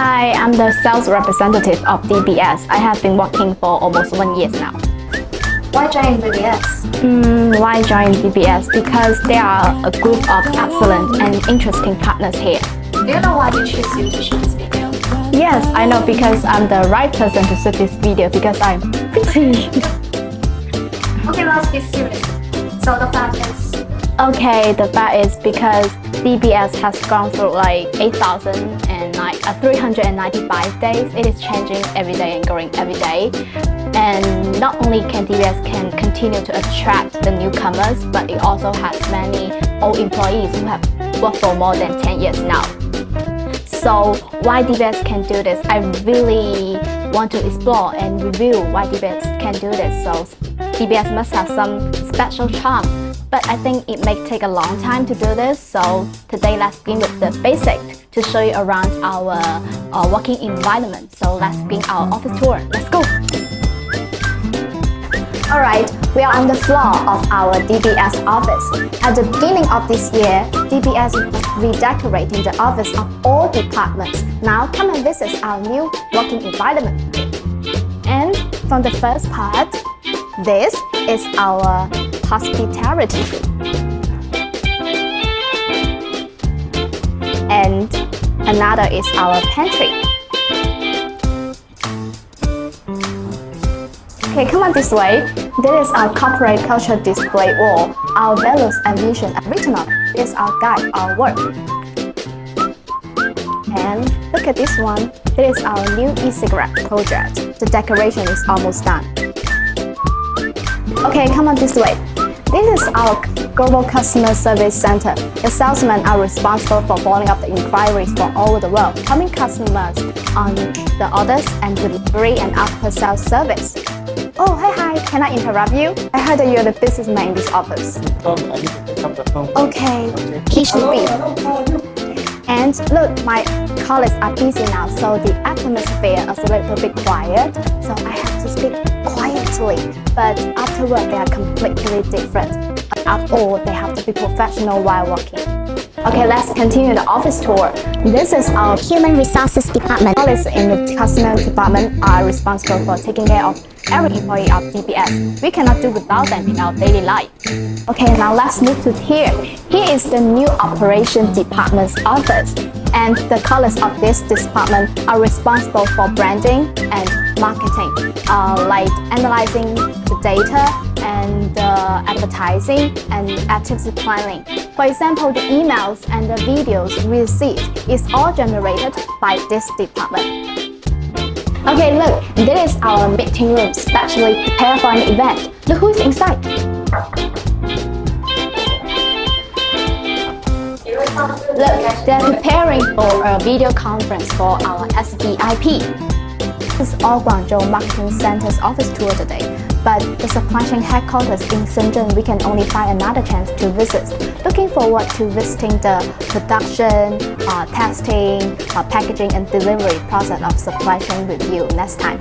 Hi, I'm the sales representative of DBX. I have been working for almost 1 year now. Why join DBX? Why join DBX? Because they are a group of excellent and interesting partners here. Do you know why they choose you to shoot this video? Yes, I know because I'm the right person to shoot this video because I'm pretty. Okay, let's be serious. So the fact is... Okay, the fact is because DBX has gone through like 395 days. It is changing every day and growing every day. And not only can DBX can continue to attract the newcomers, but it also has many old employees who have worked for more than 10 years now. So why DBX can do this? I really want to explore and review why DBX can do this. So DBX must have some special charm. But I think it may take a long time to do this, so today let's begin with the basic to show you around our working environment. So let's begin our office tour. Let's go! Alright, we are on the floor of our DBX office. At the beginning of this year, DBX was redecorating the office of all departments. Now come and visit our new working environment. And from the first part, this is our hospitality room. And another is our pantry. Okay, come on this way. This is our corporate culture display wall. Our values and vision are written on. This is our guide, our work. And look at this one. This is our new e-cigarette project. The decoration is almost done. Okay, come on this way. This is our global customer service center. The salesmen are responsible for following up the inquiries from all over the world, helping customers on the orders and delivery and after-sales service. Oh, hi, can I interrupt you? I heard that you're the businessman in this office. Okay, he should be. And look, my colleagues are busy now, so the atmosphere is a little bit quiet, so I have to speak quietly. But afterward, they are completely different. After all, they have to be professional while working. Okay, let's continue the office tour. This is our human resources department. Colleagues in the customer department are responsible for taking care of every employee of DBX. We cannot do without them in our daily life. Okay, now let's move to here. Here is the new operation department's office. And the colleagues of this department are responsible for branding and marketing, like analyzing the data and advertising and activity planning. For example, the emails and the videos we receive is all generated by this department. Okay, look, this is our meeting room, specially prepared for an event. Look who's inside. Look, they're preparing for a video conference for our SVIP. This is all Guangzhou Marketing Center's office tour today. But the supply chain headquarters in Shenzhen, we can only find another chance to visit. Looking forward to visiting the production, testing, packaging and delivery process of supply chain with you next time.